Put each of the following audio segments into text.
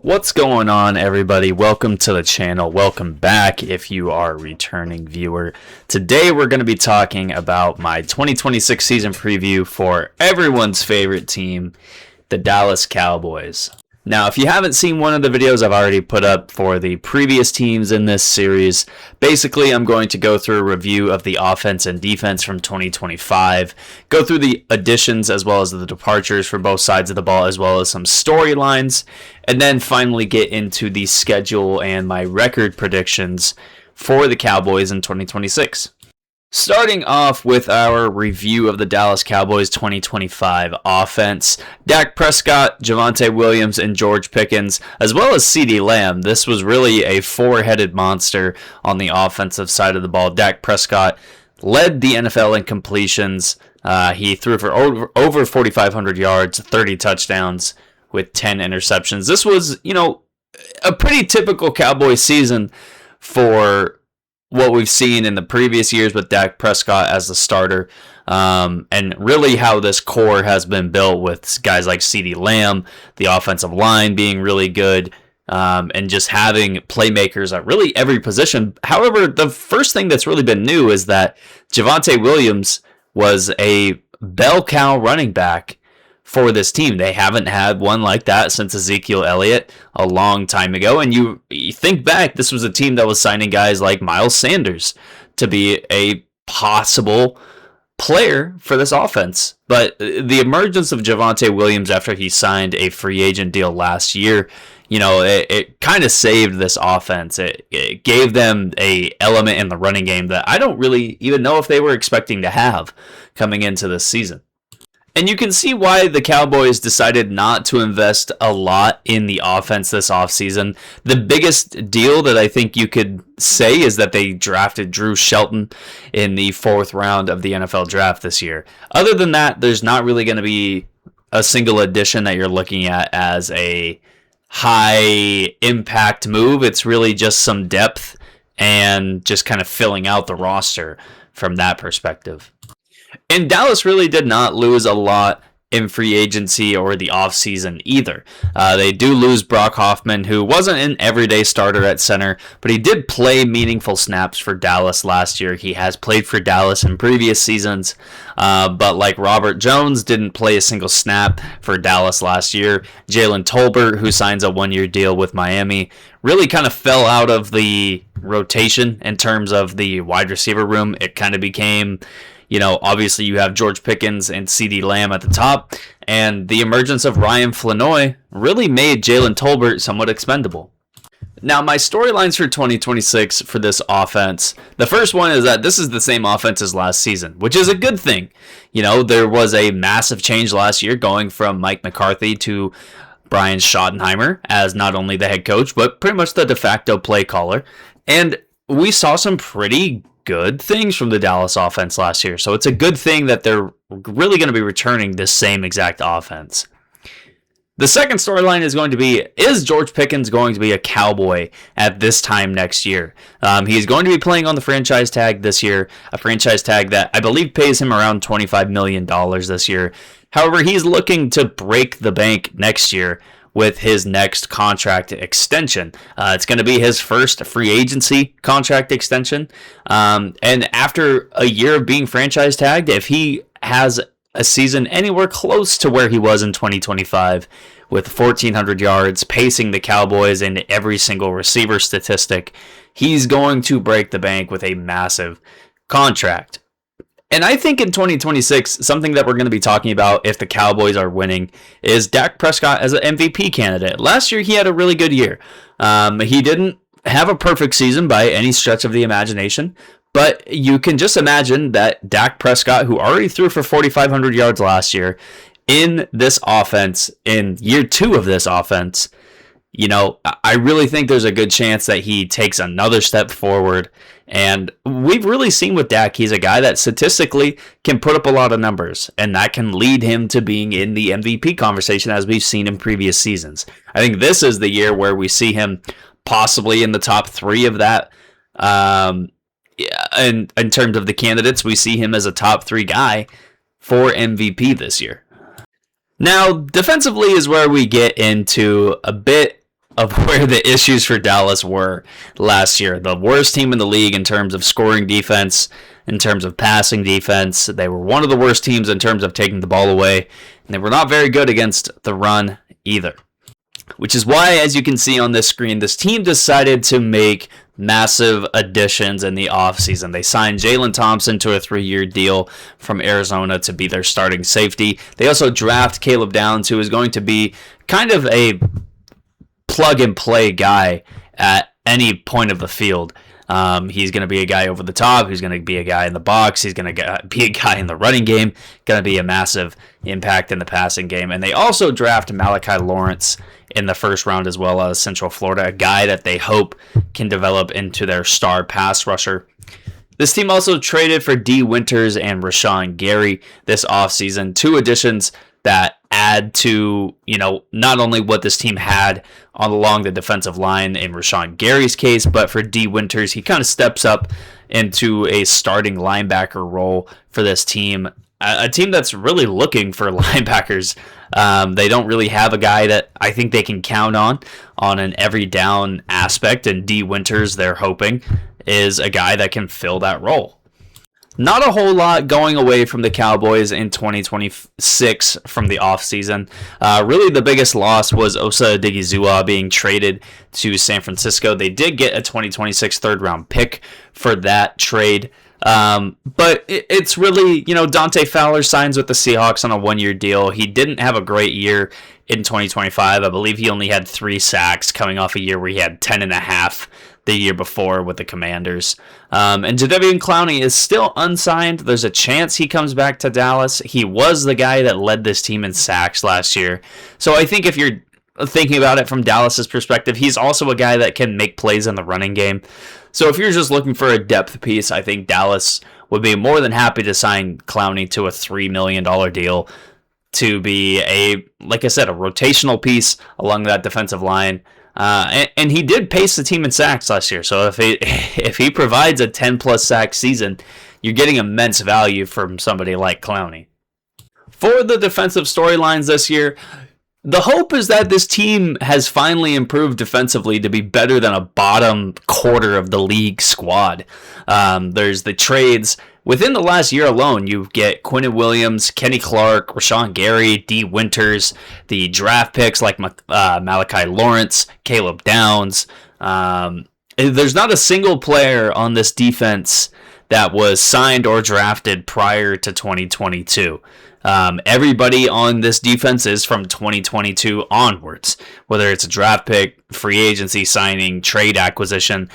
What's going on, everybody? Welcome to the channel. Welcome back if you are a returning viewer. Today we're going to be talking about my 2026 season preview for everyone's favorite team, the Dallas Cowboys. Now, if you haven't seen one of the videos I've already put up for the previous teams in this series, basically I'm going to go through a review of the offense and defense from 2025, go through the additions as well as the departures for both sides of the ball, as well as some storylines, and then finally get into the schedule and my record predictions for the Cowboys in 2026. Starting off with our review of the Dallas Cowboys 2025 offense, Dak Prescott, Javonte Williams, and George Pickens, as well as CeeDee Lamb. This was really a four-headed monster on the offensive side of the ball. Dak Prescott led the NFL in completions. He threw for over 4,500 yards, 30 touchdowns with 10 interceptions. This was, a pretty typical Cowboys season for what we've seen in the previous years with Dak Prescott as the starter, and really how this core has been built with guys like CeeDee Lamb, the offensive line being really good, and just having playmakers at really every position. However, the first thing that's really been new is that Javonte Williams was a bell cow running back for this team. They haven't had one like that since Ezekiel Elliott a long time ago. And you think back, this was a team that was signing guys like Miles Sanders to be a possible player for this offense. But the emergence of Javonte Williams after he signed a free agent deal last year, it kind of saved this offense. It gave them a element in the running game that I don't really even know if they were expecting to have coming into this season. And you can see why the Cowboys decided not to invest a lot in the offense this offseason. The biggest deal that I think you could say is that they drafted Drew Shelton in the 4th round of the NFL draft this year. Other than that, there's not really going to be a single addition that you're looking at as a high impact move. It's really just some depth and just kind of filling out the roster from that perspective. And Dallas really did not lose a lot in free agency or the offseason either. They do lose Brock Hoffman, who wasn't an everyday starter at center, but he did play meaningful snaps for Dallas last year. He has played for Dallas in previous seasons, but like Robert Jones, didn't play a single snap for Dallas last year. Jalen Tolbert, who signs a one-year deal with Miami, really kind of fell out of the rotation in terms of the wide receiver room. It kind of became, obviously you have George Pickens and CeeDee Lamb at the top, and the emergence of Ryan Flanoy really made Jalen Tolbert somewhat expendable. Now, my storylines for 2026 for this offense, the first one is that this is the same offense as last season, which is a good thing. There was a massive change last year going from Mike McCarthy to Brian Schottenheimer as not only the head coach, but pretty much the de facto play caller. And we saw some pretty good things from the Dallas offense last year. So it's a good thing that they're really going to be returning this same exact offense. The second storyline is going to be, is George Pickens going to be a Cowboy at this time next year? He's going to be playing on the franchise tag this year, a franchise tag that I believe pays him around $25 million this year. However, he's looking to break the bank next year with his next contract extension. It's going to be his first free agency contract extension. And after a year of being franchise tagged, if he has a season anywhere close to where he was in 2025 with 1,400 yards, pacing the Cowboys in every single receiver statistic, he's going to break the bank with a massive contract. And I think in 2026, something that we're going to be talking about if the Cowboys are winning is Dak Prescott as an MVP candidate. Last year, he had a really good year. He didn't have a perfect season by any stretch of the imagination, but you can just imagine that Dak Prescott, who already threw for 4,500 yards last year, in this offense, in year 2 of this offense, I really think there's a good chance that he takes another step forward. And we've really seen with Dak, he's a guy that statistically can put up a lot of numbers, and that can lead him to being in the MVP conversation as we've seen in previous seasons. I think this is the year where we see him possibly in the top 3 of that. In terms of the candidates, we see him as a top 3 guy for MVP this year. Now, defensively is where we get into a bit of where the issues for Dallas were last year. The worst team in the league in terms of scoring defense, in terms of passing defense. They were one of the worst teams in terms of taking the ball away, and they were not very good against the run either. Which is why, as you can see on this screen, this team decided to make massive additions in the offseason. They signed Jalen Thompson to a 3-year deal from Arizona to be their starting safety. They also draft Caleb Downs, who is going to be kind of a plug-and-play guy at any point of the field. He's going to be a guy over the top. He's going to be a guy in the box. He's going to be a guy in the running game. Going to be a massive impact in the passing game. And they also draft Malachi Lawrence in the first round as well as Central Florida, a guy that they hope can develop into their star pass rusher. This team also traded for D. Winters and Rashawn Gary this offseason, 2 additions that add to, not only what this team had along the defensive line in Rashawn Gary's case, but for D. Winters, he kind of steps up into a starting linebacker role for this team. A team that's really looking for linebackers. They don't really have a guy that I think they can count on an every down aspect, and D. Winters, they're hoping, is a guy that can fill that role. Not a whole lot going away from the Cowboys in 2026 from the offseason. Really, the biggest loss was Osa Odighizuwa being traded to San Francisco. They did get a 2026 third-round pick for that trade. But it's really, Dante Fowler signs with the Seahawks on a 1-year deal. He didn't have a great year in 2025. I believe he only had 3 sacks coming off a year where he had 10.5 the year before with the Commanders. And Jadeveon Clowney is still unsigned. There's a chance he comes back to Dallas. He was the guy that led this team in sacks last year. So I think if you're thinking about it from Dallas's perspective, he's also a guy that can make plays in the running game. So if you're just looking for a depth piece, I think Dallas would be more than happy to sign Clowney to a $3 million deal to be like I said, a rotational piece along that defensive line. And he did pace the team in sacks last year. So if he provides a 10+ sack season, you're getting immense value from somebody like Clowney. For the defensive storylines this year, the hope is that this team has finally improved defensively to be better than a bottom quarter of the league squad. There's the trades. Within the last year alone, you get Quinnen Williams, Kenny Clark, Rashawn Gary, D. Winters, the draft picks like Malachi Lawrence, Caleb Downs. There's not a single player on this defense that was signed or drafted prior to 2022. Everybody on this defense is from 2022 onwards, whether it's a draft pick, free agency signing, trade acquisition.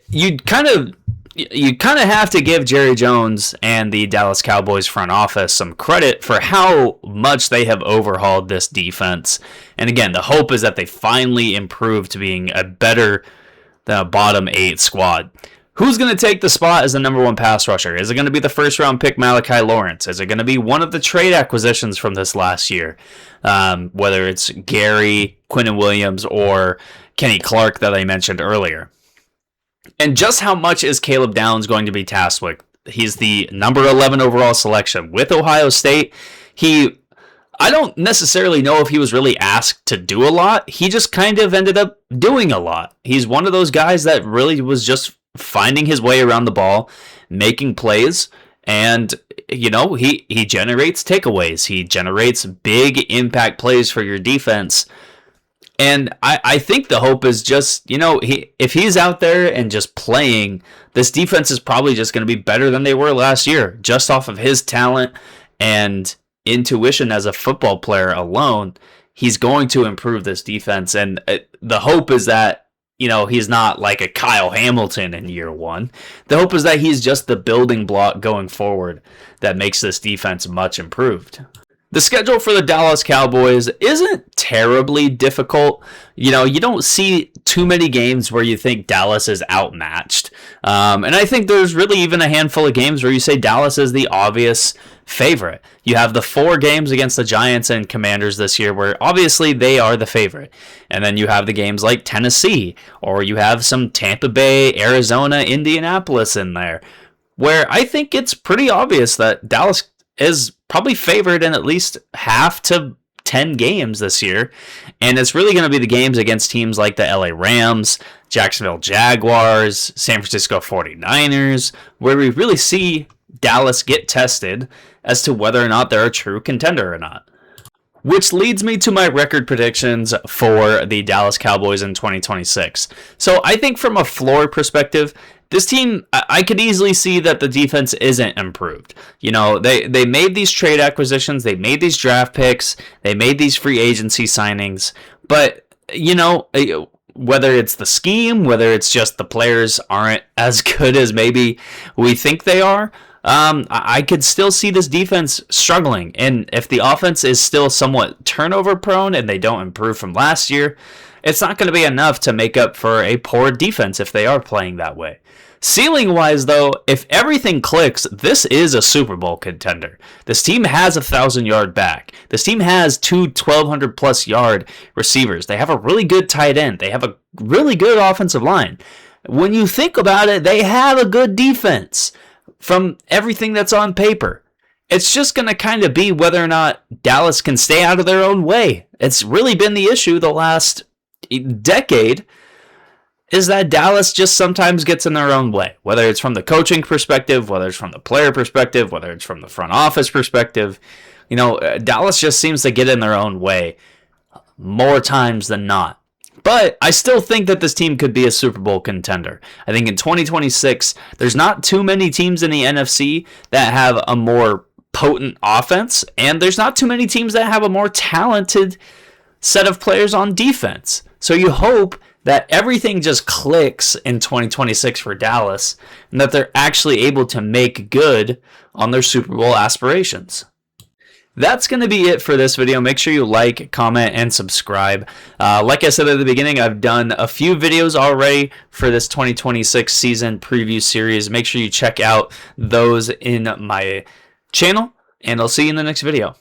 You kind of have to give Jerry Jones and the Dallas Cowboys front office some credit for how much they have overhauled this defense. And again, the hope is that they finally improve to being a better than a bottom 8 squad. Who's going to take the spot as the number 1 pass rusher? Is it going to be the first-round pick Malachi Lawrence? Is it going to be one of the trade acquisitions from this last year? Whether it's Gary, Quinnen Williams, or Kenny Clark that I mentioned earlier. And just how much is Caleb Downs going to be tasked with? He's the number 11 overall selection with Ohio State. I don't necessarily know if he was really asked to do a lot. He just kind of ended up doing a lot. He's one of those guys that really was just finding his way around the ball, making plays, and he generates takeaways. He generates big impact plays for your defense. And I think the hope is just, if he's out there and just playing, this defense is probably just going to be better than they were last year, just off of his talent and intuition as a football player alone. He's going to improve this defense. And the hope is that, he's not like a Kyle Hamilton in year 1. The hope is that he's just the building block going forward that makes this defense much improved. The schedule for the Dallas Cowboys isn't terribly difficult. You don't see too many games where you think Dallas is outmatched. And I think there's really even a handful of games where you say Dallas is the obvious favorite. You have the 4 games against the Giants and Commanders this year where obviously they are the favorite. And then you have the games like Tennessee, or you have some Tampa Bay, Arizona, Indianapolis in there, where I think it's pretty obvious that Dallas is probably favored in at least half to 10 games this year. And it's really going to be the games against teams like the LA Rams, Jacksonville Jaguars, San Francisco 49ers, where we really see Dallas get tested as to whether or not they're a true contender or not. Which leads me to my record predictions for the Dallas Cowboys in 2026. So I think from a floor perspective, this team, I could easily see that the defense isn't improved. You know, they made these trade acquisitions, they made these draft picks, they made these free agency signings, but, you know, whether it's the scheme, whether it's just the players aren't as good as maybe we think they are, I could still see this defense struggling. And if the offense is still somewhat turnover prone and they don't improve from last year, it's not going to be enough to make up for a poor defense if they are playing that way. Ceiling wise, though, if everything clicks, this is a Super Bowl contender. This team has a 1,000-yard back. This team has two 1,200-plus yard receivers. They have a really good tight end. They have a really good offensive line. When you think about it, they have a good defense from everything that's on paper. It's just going to kind of be whether or not Dallas can stay out of their own way. It's really been the issue the last decade, is that Dallas just sometimes gets in their own way, whether it's from the coaching perspective, whether it's from the player perspective, whether it's from the front office perspective. You know, Dallas just seems to get in their own way more times than not. But I still think that this team could be a Super Bowl contender. I think in 2026, there's not too many teams in the NFC that have a more potent offense, and there's not too many teams that have a more talented set of players on defense. So you hope that everything just clicks in 2026 for Dallas, and that they're actually able to make good on their Super Bowl aspirations. That's going to be it for this video. Make sure you like, comment, and subscribe. Like I said at the beginning, I've done a few videos already for this 2026 season preview series. Make sure you check out those in my channel, and I'll see you in the next video.